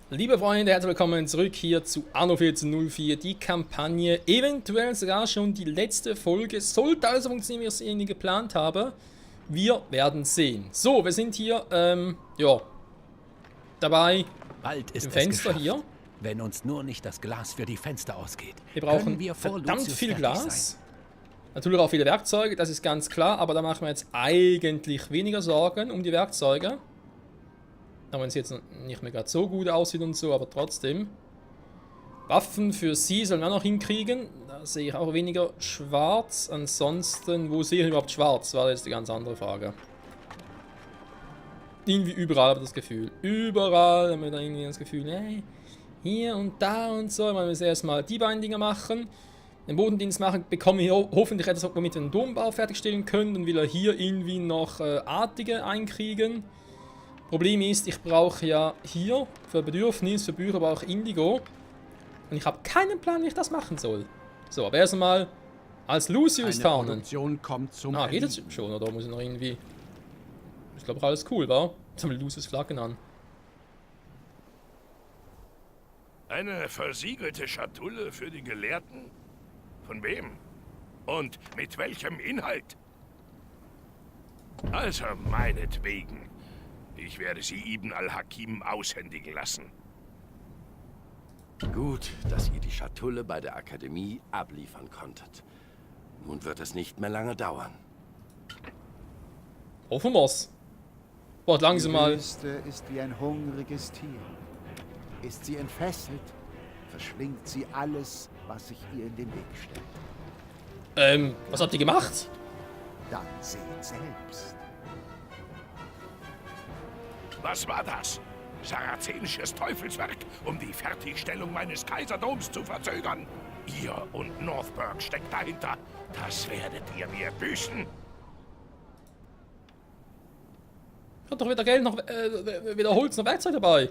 Liebe Freunde, herzlich willkommen zurück hier zu Anno 1404. Die Kampagne, eventuell sogar schon die letzte Folge, sollte also funktionieren, wie ich es irgendwie geplant habe. Wir werden sehen. So, wir sind hier, ja, dabei, Bald ist im Fenster es hier. Wenn uns nur nicht das Glas für die Fenster ausgeht. Wir brauchen wir vor verdammt Lucius viel fertig Glas. sein. Natürlich auch viele Werkzeuge, das ist ganz klar, aber da machen wir jetzt eigentlich weniger Sorgen um die Werkzeuge. Auch wenn es jetzt nicht mehr gerade so gut aussieht und so, aber trotzdem. Waffen für sie sollen wir noch hinkriegen. Da sehe ich auch weniger schwarz. Ansonsten, wo sehe ich überhaupt schwarz? War jetzt die ganz andere Frage. Irgendwie überall habe ich das Gefühl. Überall haben wir da irgendwie das Gefühl, hey, hier und da und so. Wir müssen erstmal die beiden Dinger machen. Den Bodendienst machen, bekomme ich hoffentlich etwas, womit wir den Dombau fertigstellen können. Und will er hier irgendwie noch Artige einkriegen. Problem ist, ich brauche ja hier für Bedürfnis, für Bücher brauche ich Indigo. Und ich habe keinen Plan, wie ich das machen soll. So, aber erstmal als Lucius tarnen. Produktion kommt zum Geht jetzt schon, oder muss ich noch irgendwie... Ich glaube, alles cool, war? Jetzt haben wir Lucius Flaggen an. Eine versiegelte Schatulle für die Gelehrten? Von wem? Und mit welchem Inhalt? Also meinetwegen. Ich werde sie Ibn al-Hakim aushändigen lassen. Gut, dass ihr die Schatulle bei der Akademie abliefern konntet. Nun wird es nicht mehr lange dauern. Hoffen wir's. Boah, langsam Die mal. Wüste ist wie ein hungriges Tier. Ist sie entfesselt, verschlingt sie alles, was sich ihr in den Weg stellt. Was habt ihr gemacht? Dann seht selbst. Was war das? Sarazenisches Teufelswerk, um die Fertigstellung meines Kaiserdoms zu verzögern. Ihr und Northburg steckt dahinter. Das werdet ihr mir büßen. Ich hab doch weder Geld noch weder Holz noch Werkzeug dabei.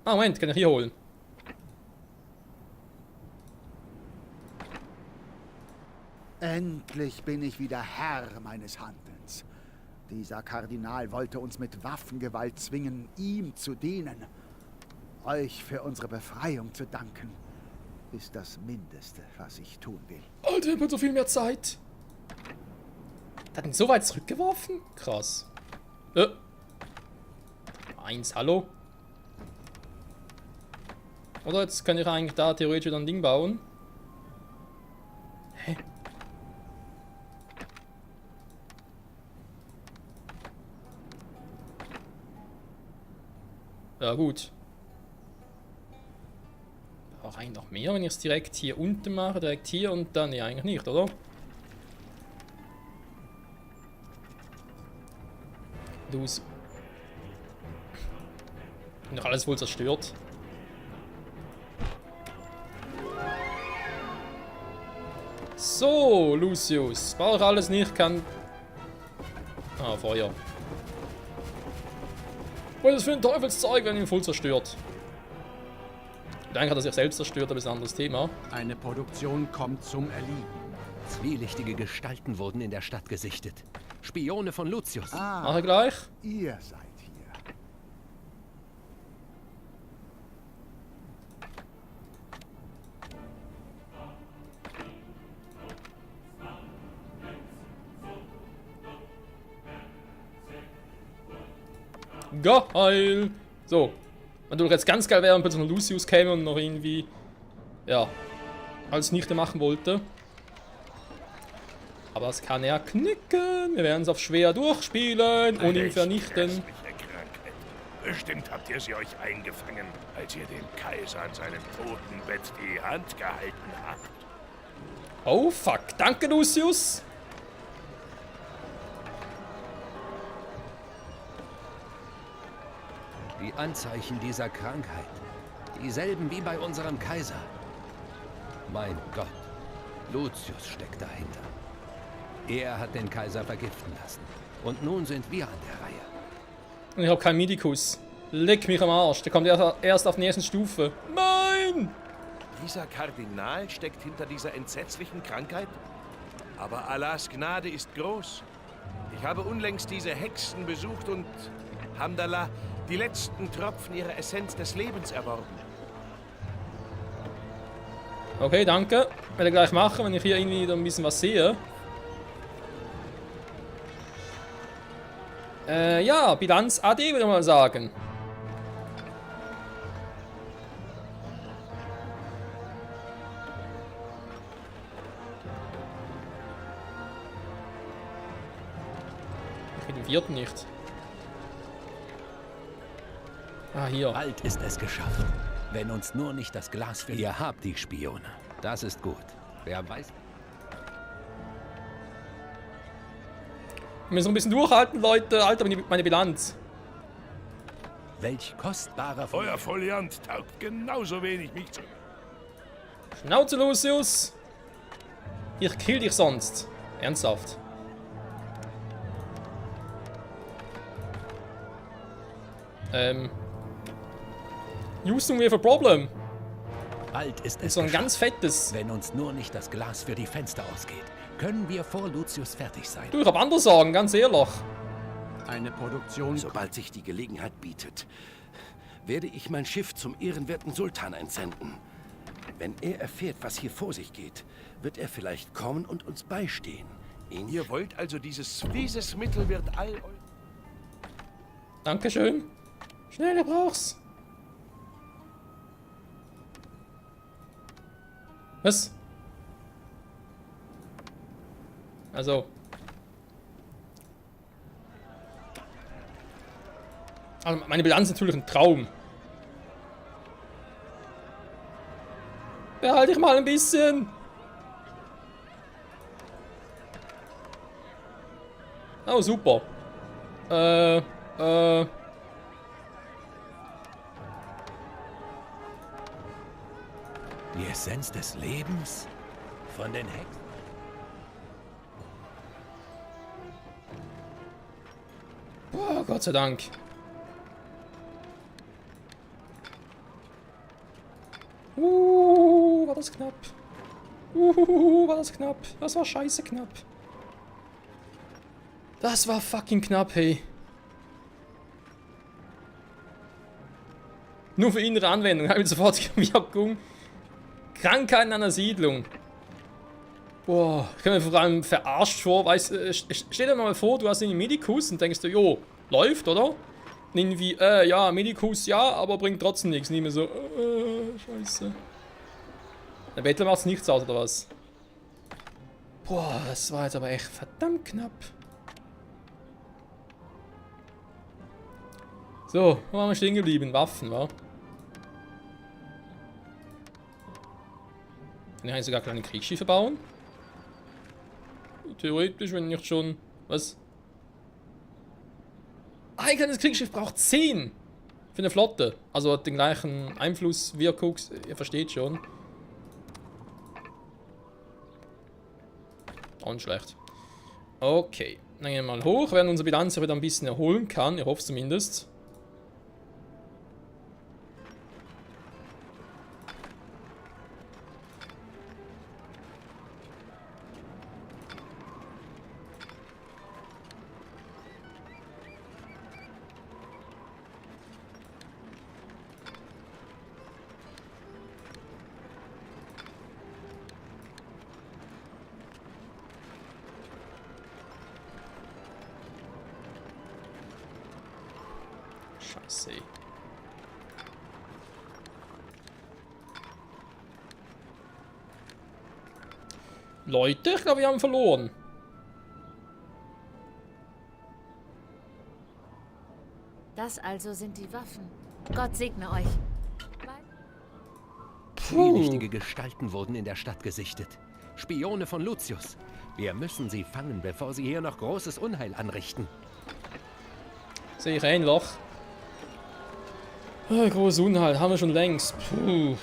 Ah, Moment, kann ich hier holen. Endlich bin ich wieder Herr meines Handelns. Dieser Kardinal wollte uns mit Waffengewalt zwingen, ihm zu dienen. Euch für unsere Befreiung zu danken, ist das Mindeste, was ich tun will. Alter, ich hab so viel mehr Zeit. Hat ihn so weit zurückgeworfen? Krass. Eins, hallo? Oder jetzt kann ich eigentlich da theoretisch wieder ein Ding bauen. Hä? Ja gut. Auch eigentlich noch mehr, wenn ich es direkt hier unten mache, direkt hier und dann, nee, eigentlich nicht, oder? Los. Noch alles wohl zerstört. So, Lucius. Brauche ich alles nicht, kann... Ah, Feuer. Was ist das für ein Teufelszeug, wenn ihn voll zerstört? Danke, hat er sich selbst zerstört, aber ist ein anderes Thema. Eine Produktion kommt zum Erliegen. Zwielichtige Gestalten wurden in der Stadt gesichtet. Spione von Lucius. Mache gleich. Ihr seid hier. Geil! So. Wenn du doch jetzt ganz geil wäre, wenn plötzlich noch Lucius käme und noch irgendwie, ja, alles Nichte machen wollte. Aber das kann er knicken. Wir werden es auf schwer durchspielen und ihn vernichten. Grässliche Krankheit. Bestimmt habt ihr sie euch eingefangen, als ihr dem Kaiser an seinem Totenbett die Hand gehalten habt. Oh fuck. Danke, Lucius. Die Anzeichen dieser Krankheit. Dieselben wie bei unserem Kaiser. Mein Gott. Lucius steckt dahinter. Er hat den Kaiser vergiften lassen. Und nun sind wir an der Reihe. Und ich habe keinen Midikus. Leck mich am Arsch. Der kommt erst auf die ersten Stufe. Nein! Dieser Kardinal steckt hinter dieser entsetzlichen Krankheit? Aber Allahs Gnade ist groß. Ich habe unlängst diese Hexen besucht und, Hamdallah, die letzten Tropfen ihrer Essenz des Lebens erworben. Okay, danke. Werde ich gleich machen, wenn ich hier irgendwie wieder ein bisschen was sehe. Ja, Bilanz AD würde ich mal sagen. Ich bin den vierten nicht. Ah, hier. Bald ist es geschafft. Wenn uns nur nicht das Glas für... Ihr habt die Spione. Das ist gut. Wer weiß... Wir müssen noch ein bisschen durchhalten, Leute. Alter, meine Bilanz. Welch kostbarer... Euer Foliant taugt genauso wenig, mich zu... Schnauze, Lucius. Ich kill dich sonst. Ernsthaft. Houston, we have a problem. Bald ist es So ein geschafft. ganz fettes. Wenn uns nur nicht das Glas für die Fenster ausgeht, können wir vor Lucius fertig sein. Du, ich hab andere Sorgen, ganz ehrlich. Eine Produktion. Sobald sich die Gelegenheit bietet, werde ich mein Schiff zum ehrenwerten Sultan entsenden. Wenn er erfährt, was hier vor sich geht, wird er vielleicht kommen und uns beistehen. Ihr wollt also dieses Mittel wird all... Dankeschön. Schnell, du brauchst. Was? Also. Also meine Bilanz ist natürlich ein Traum. Behalte ich mal ein bisschen. Oh, super. Die Essenz des Lebens? Von den Hexen? Oh, Gott sei Dank. War das knapp. War das knapp. Das war scheiße knapp. Das war fucking knapp, hey. Nur für innere Anwendung. Habe ich sofort Wirkung. Krankheiten an der Siedlung. Boah, ich komme mir vor allem verarscht vor. Stell dir mal vor, du hast einen Medikus und denkst du, jo, läuft, oder? Und irgendwie, ja, Medikus ja, aber bringt trotzdem nichts. Nicht mehr so, scheiße. Der Bettler macht's nichts aus, oder was? Boah, das war jetzt aber echt verdammt knapp. So, wo waren wir stehen geblieben? Waffen, wa? Kann ich sogar kleine Kriegsschiffe bauen? Theoretisch, wenn nicht schon... Was? Ein kleines Kriegsschiff braucht 10! Für eine Flotte. Also hat den gleichen Einflusswirkung, ihr versteht schon. Auch nicht schlecht. Okay, dann gehen wir mal hoch, während unsere Bilanz wieder ein bisschen erholen kann. Ich hoffe es zumindest. Scheiße. Leute, ich glaube, wir haben verloren. Das also sind die Waffen. Gott segne euch. Zwielichtige Gestalten wurden in der Stadt gesichtet. Spione von Lucius. Wir müssen sie fangen, bevor sie hier noch großes Unheil anrichten. Sehe ich ein Loch. Oh, großes Unheil, haben wir schon längst. Puh.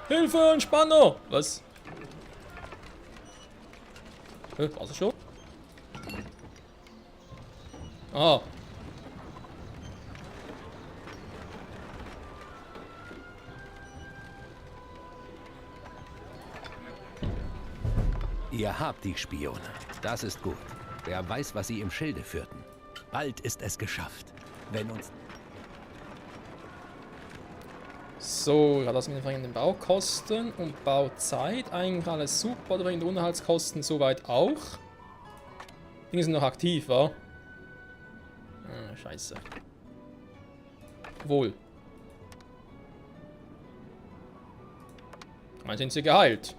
Hilfe, ein Spanner! Was? War's das schon? Ah. Ihr habt die Spione. Das ist gut. Wer weiß, was sie im Schilde führten. Bald ist es geschafft. Wenn uns... So, ja, das mit den Baukosten und Bauzeit. Eigentlich alles super. Oder die Unterhaltskosten soweit auch. Dinge sind noch aktiv, wa? Ah, scheiße. Wohl. Dann sind sie geheilt.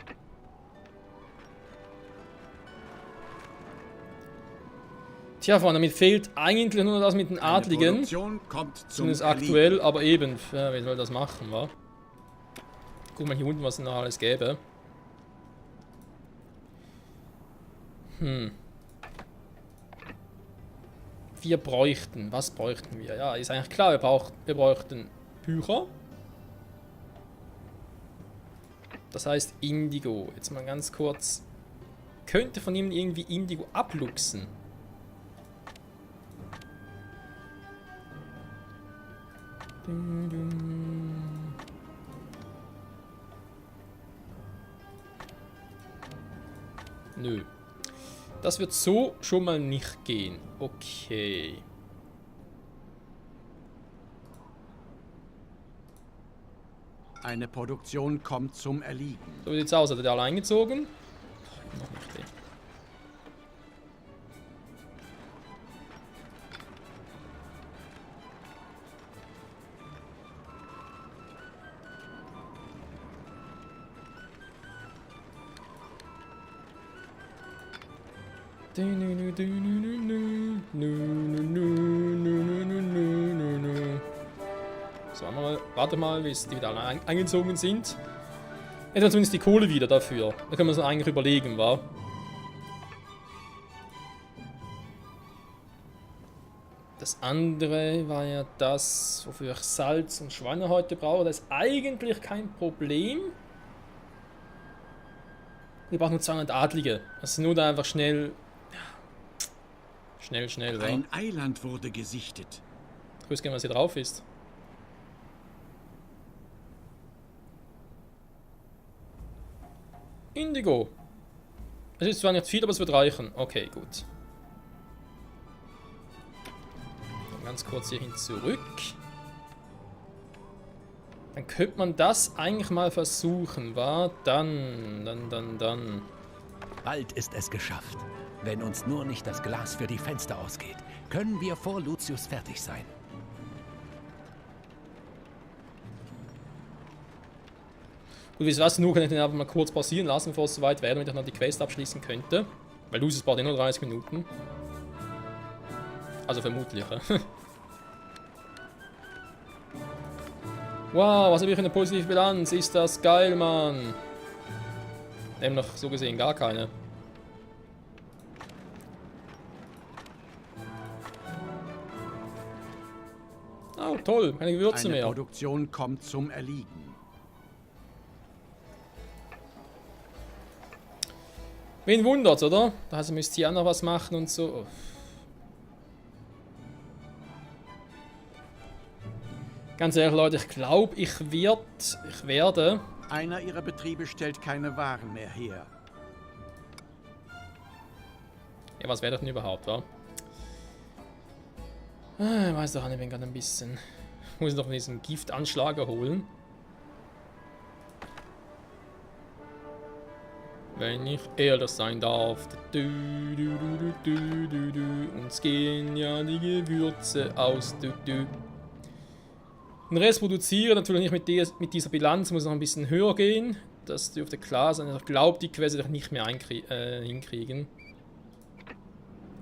Tja, Freunde, damit fehlt eigentlich nur das mit den Adligen. Produktion kommt zum Zumindest Erliegen. aktuell, aber eben, ja, wer soll das machen, wa? Guck mal hier unten, was es noch alles gäbe. Wir bräuchten, was bräuchten wir? Ja, ist eigentlich klar, wir bräuchten Bücher. Das heißt Indigo. Jetzt mal ganz kurz. Könnte von ihm irgendwie Indigo abluchsen? Nö. Das wird so schon mal nicht gehen. Okay. Eine Produktion kommt zum Erliegen. So sieht's aus. Hat er alle eingezogen? Noch nicht. Ey. So, warte mal, bis die wieder alle eingezogen sind. Jetzt haben wir zumindest die Kohle wieder dafür. Da können wir uns eigentlich überlegen, wa? Das andere war ja das, wofür ich Salz und Schweine heute brauche. Das ist eigentlich kein Problem. Wir brauchen nur 200 Adlige. Das ist nur da einfach schnell... Schnell, wa? Ein Eiland wurde gesichtet. Ich wüsste gerne, was hier drauf ist. Indigo. Es ist zwar nicht viel, aber es wird reichen. Okay, gut. Dann ganz kurz hierhin zurück. Dann könnte man das eigentlich mal versuchen, wa? Dann. Bald ist es geschafft. Wenn uns nur nicht das Glas für die Fenster ausgeht, können wir vor Lucius fertig sein. Gut, wisst ihr was? Nur kann ich den einfach mal kurz pausieren lassen, bevor es soweit wäre, damit ich noch die Quest abschließen könnte. Weil Lucius braucht nur 30 Minuten. Also vermutlich, ja. Wow, was habe ich für eine positive Bilanz? Ist das geil, Mann. Nämlich so gesehen gar keine. Oh, toll, keine Gewürze Eine mehr. Produktion kommt zum Erliegen. Wen wundert's, oder? Da heißt, ihr müsst hier auch noch was machen und so. Oh. Ganz ehrlich, Leute, ich glaube, ich werde... Einer ihrer Betriebe stellt keine Waren mehr her. Ja, was wäre das denn überhaupt, wa? Ah, ich weiß doch nicht, ich bin gerade ein bisschen... Ich muss noch diesen Giftanschlager holen. Wenn ich ehrlich sein darf. Uns gehen ja die Gewürze aus. Den Rest produzieren, natürlich nicht mit dieser Bilanz, muss noch ein bisschen höher gehen. Das dürfte klar sein. Ich glaube, die Quest werde ich nicht mehr hinkriegen.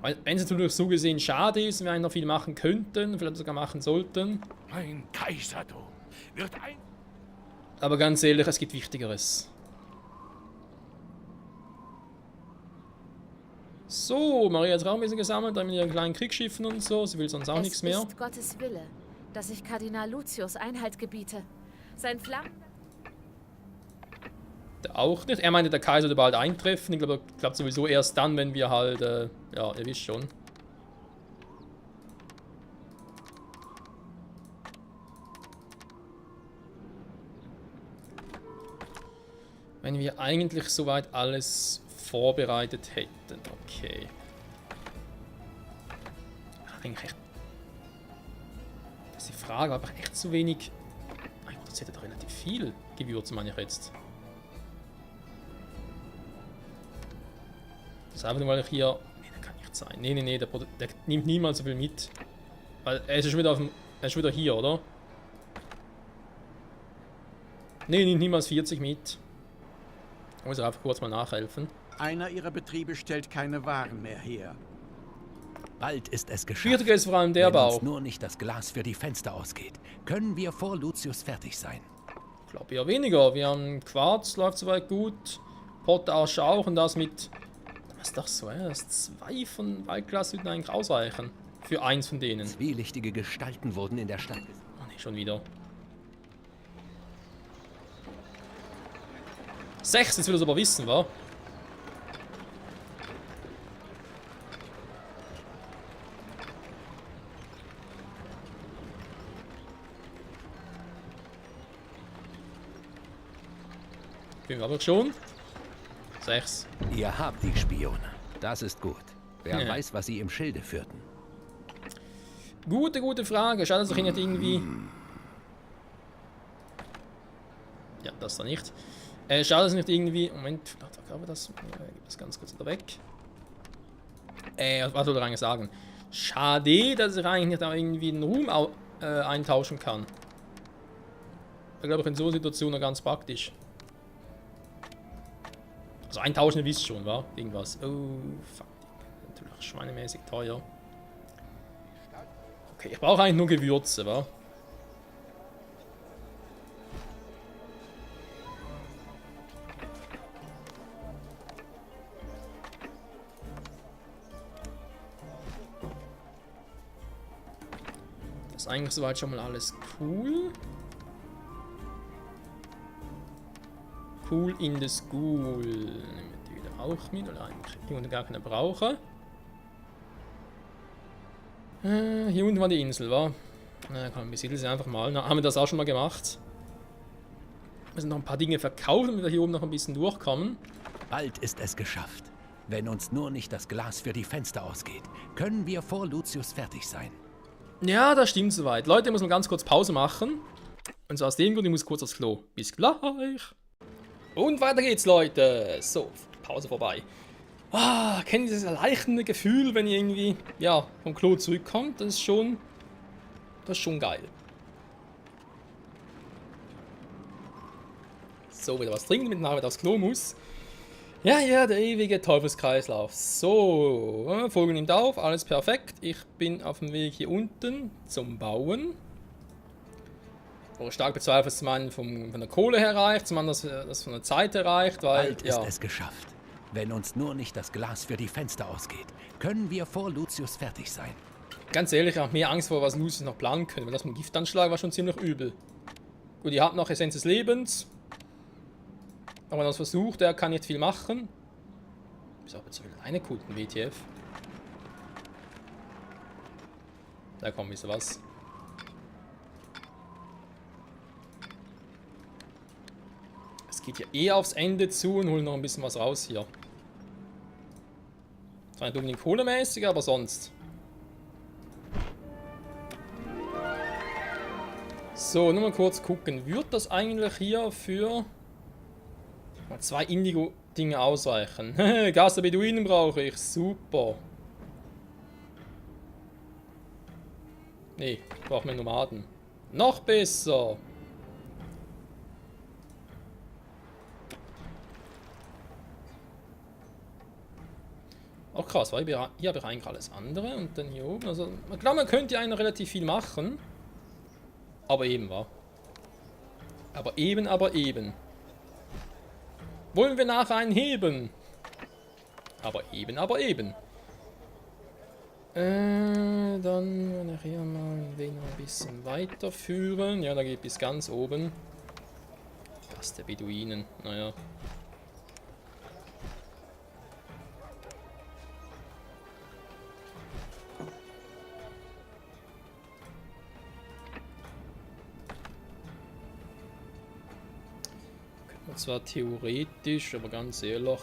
Wenn es natürlich so gesehen schade ist, wir noch viel machen könnten, vielleicht sogar machen sollten. Mein Kaiserdom wird ein... Aber ganz ehrlich, es gibt Wichtigeres. So, Maria hat Raumwesen gesammelt, dann mit ihren kleinen Kriegsschiffen und so. Sie will sonst auch nichts mehr. Es ist Gottes Wille, dass ich Kardinal Lucius Einhalt gebiete. Sein Flammen... Der auch nicht. Er meinte, der Kaiser würde bald eintreffen. Ich glaube, klappt sowieso erst dann, wenn wir halt, ja, ihr wisst schon. Wenn wir eigentlich soweit alles vorbereitet hätten. Okay. eigentlich echt... Das ist die Frage, aber echt zu wenig... Eigentlich produziert er relativ viel Gewürze, meine ich jetzt. Das ist einfach nur, weil ich hier... Nee, das kann nicht sein. Nee, der nimmt niemals so viel mit. Weil er ist schon wieder auf dem... Er ist wieder hier, oder? Nee, nimmt niemals 40 mit. Ich muss einfach kurz mal nachhelfen. Einer ihrer Betriebe stellt keine Waren mehr her. Bald ist es geschafft. Schwieriger ist vor allem der Wenn Bau. uns nur nicht das Glas für die Fenster ausgeht, können wir vor Lucius fertig sein. Ich glaube eher weniger. Wir haben Quarz, läuft soweit gut. Potash auch und das mit... Was ist das so, ja? Das 2 von Waldglas würden eigentlich ausreichen. Für eins von denen. Zwielichtige Gestalten wurden in der Stadt. Oh ne, schon wieder. 6, jetzt will er es aber wissen, wa? Bin wir aber schon. 6. Ihr habt die Spione. Das ist gut. Wer Ja. weiß, was sie im Schilde führten. Gute Frage. Schade, dass ich ihn nicht irgendwie... Ja, das da nicht. Schade, dass ich nicht irgendwie... Moment, da gab das... Gib das ganz kurz wieder weg. Was wollte ich eigentlich sagen? Schade, dass ich eigentlich nicht auch irgendwie den Ruhm eintauschen kann. Ich glaube, in so einer Situation noch ganz praktisch. Also eintauschen, ihr wisst schon, wa? Irgendwas. Oh, fuck. Natürlich schweinemäßig teuer. Okay, ich brauche eigentlich nur Gewürze, wa? Das ist eigentlich soweit schon mal alles cool. Cool in the School. Nehmen wir die wieder auch mit, oder eigentlich hier unten gar keine brauchen. Hier unten war die Insel, wa? Komm, besiedeln sie einfach mal. Na, haben wir das auch schon mal gemacht. Wir müssen noch ein paar Dinge verkaufen, damit wir hier oben noch ein bisschen durchkommen. Bald ist es geschafft. Wenn uns nur nicht das Glas für die Fenster ausgeht, können wir vor Lucius fertig sein. Ja, das stimmt soweit. Leute, ich muss mal ganz kurz Pause machen. Und zwar aus dem Grund, ich muss kurz aufs Klo. Bis gleich. Und weiter geht's, Leute. So, Pause vorbei. Kennt ihr dieses erleichternde Gefühl, wenn ihr irgendwie, ja, vom Klo zurückkommt? Das ist schon geil. So, wieder was trinken, damit man nachher aufs Klo muss. Ja, der ewige Teufelskreislauf. So, Vogel nimmt auf, alles perfekt. Ich bin auf dem Weg hier unten zum Bauen. Stark bezweifelt, dass man von der Kohle her reicht, zum anderen, dass das von der Zeit her reicht, weil, Bald ja. ist es geschafft. Wenn uns nur nicht das Glas für die Fenster ausgeht, können wir vor Lucius fertig sein. Ganz ehrlich, ich habe mehr Angst vor, was Lucius noch planen können. Wenn das mit dem Giftanschlag war schon ziemlich übel. Gut, ihr habt noch Essenz des Lebens. Aber wenn er das versucht, der kann nicht viel machen. Ist auch zu viel eine Kunden, WTF. Da kommt wisst ihr was. Es geht hier eh aufs Ende zu und holen noch ein bisschen was raus hier. Zwar nicht unbedingt kohlemäßig, aber sonst. So, nur mal kurz gucken. Wird das eigentlich hier für 2 Indigo-Dinge ausreichen? Gas der Beduinen brauche ich. Super. Nee, ich brauche mehr Nomaden. Noch besser. Auch krass, weil hier habe ich eigentlich alles andere und dann hier oben. Also, ich glaube, man könnte ja eigentlich relativ viel machen. Aber eben, wa? Aber eben. Wollen wir nachher einen heben? Aber eben. Dann werde ich hier mal ein bisschen weiterführen. Ja, da geht bis ganz oben. Das der Beduinen, naja. Zwar theoretisch, aber ganz ehrlich,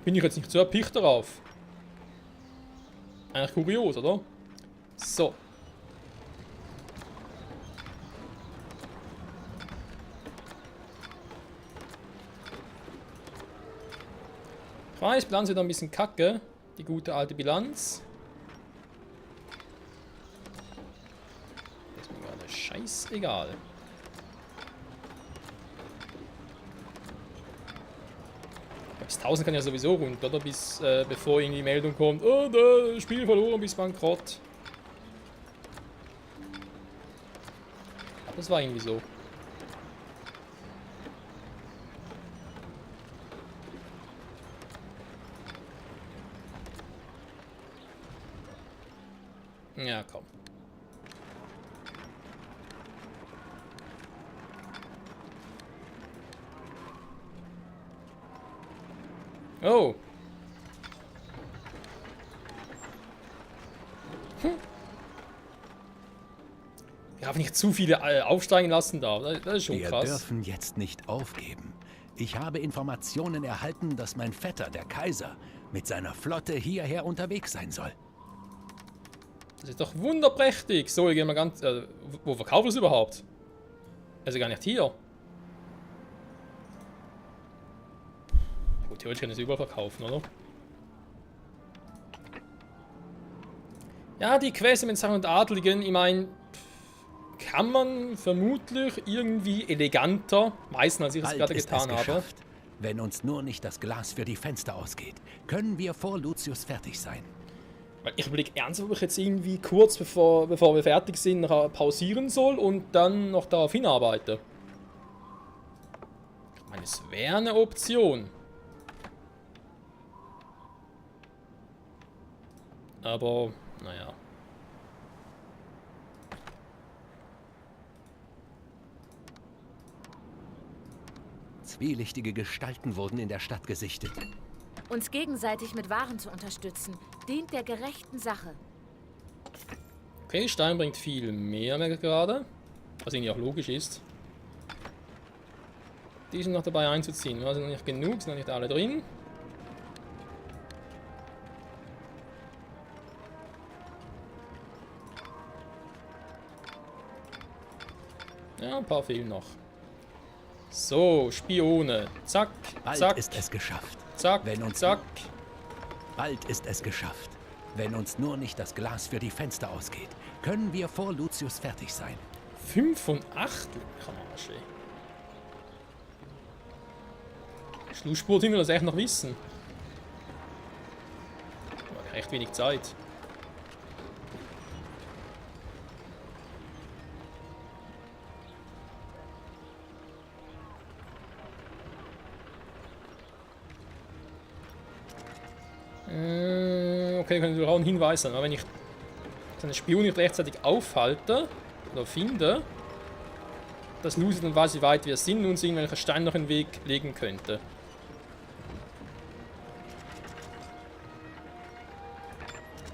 bin ich jetzt nicht so erpicht darauf. Eigentlich kurios, oder? So. Preisbilanz wieder ein bisschen kacke. Die gute alte Bilanz. Ist mir gerade scheißegal. Bis 1000 kann ja sowieso runter, oder? Bis, bevor irgendwie die Meldung kommt, oh, das Spiel verloren bis bankrott. Das war irgendwie so. Ja, komm. Oh. Wir haben nicht zu viele aufsteigen lassen da. Das ist schon Wir krass. dürfen jetzt nicht aufgeben. Ich habe Informationen erhalten, dass mein Vetter, der Kaiser, mit seiner Flotte hierher unterwegs sein soll. Das ist doch wunderprächtig. So, wir gehen mal ganz... wo verkaufen wir es überhaupt? Also gar nicht hier. Gut, theoretisch kann ich es überall verkaufen, oder? Ja, die Quest mit Sachen und Adligen, ich meine, kann man vermutlich irgendwie eleganter meisten, als ich es gerade getan habe. Wenn uns nur nicht das Glas für die Fenster ausgeht, können wir vor Lucius fertig sein. Weil ich überlege ernsthaft, ob ich jetzt irgendwie kurz bevor wir fertig sind, noch pausieren soll und dann noch darauf hinarbeite. Ich meine, es wäre eine Option. Aber, naja. Zwielichtige Gestalten wurden in der Stadt gesichtet. Uns gegenseitig mit Waren zu unterstützen, dient der gerechten Sache. Okay, Stein bringt viel mehr, merke ich gerade. Was irgendwie auch logisch ist. Die sind noch dabei einzuziehen. Ja, sind noch nicht genug, sind noch nicht alle drin. Ja, ein paar fehlen noch. So, Spione. Zack, Bald zack, ist es geschafft. zack, Wenn uns zack. Bald ist es geschafft. Wenn uns nur nicht das Glas für die Fenster ausgeht, können wir vor Lucius fertig sein. 5 von 8? Kann man Arsch, ey. Schlussspurt hin, will das echt noch wissen. Aber echt wenig Zeit. Okay, können wir auch einen Hinweis sein, aber wenn ich seine Spion nicht rechtzeitig aufhalte oder finde, dass Lucy dann weiß, wie weit wir sind und sehen, welcher Stein noch in den Weg legen könnte.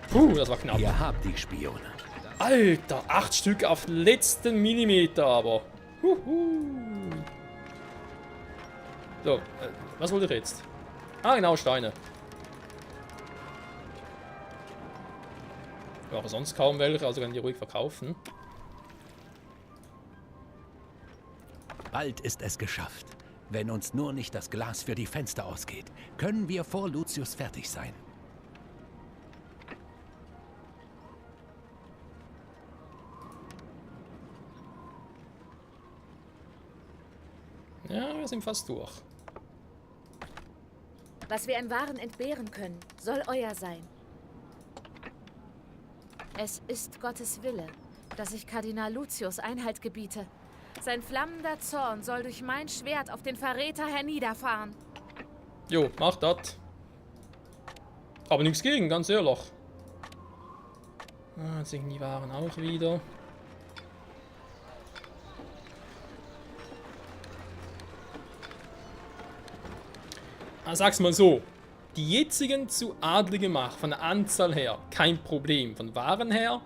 Puh, das war knapp. Ihr habt die Spione. Alter, 8 Stück auf letzten Millimeter aber. Huhu. So, was wollte ich jetzt? Ah, genau, Steine. Ich brauche sonst kaum welche, also kann ich die ruhig verkaufen. Bald ist es geschafft. Wenn uns nur nicht das Glas für die Fenster ausgeht, können wir vor Lucius fertig sein. Ja, wir sind fast durch. Was wir an Waren entbehren können, soll euer sein. Es ist Gottes Wille, dass ich Kardinal Lucius Einhalt gebiete. Sein flammender Zorn soll durch mein Schwert auf den Verräter herniederfahren. Jo, mach das. Aber nichts gegen, ganz ehrlich. Ah, jetzt sind die Waren auch wieder. Ah, sag's mal so. Die jetzigen zu adlige Macht, von der Anzahl her, kein Problem. Von Waren her,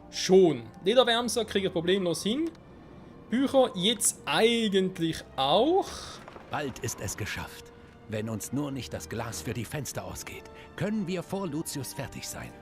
schon. Lederwärmser kriege ich problemlos hin. Bücher jetzt eigentlich auch. Bald ist es geschafft. Wenn uns nur nicht das Glas für die Fenster ausgeht, können wir vor Lucius fertig sein.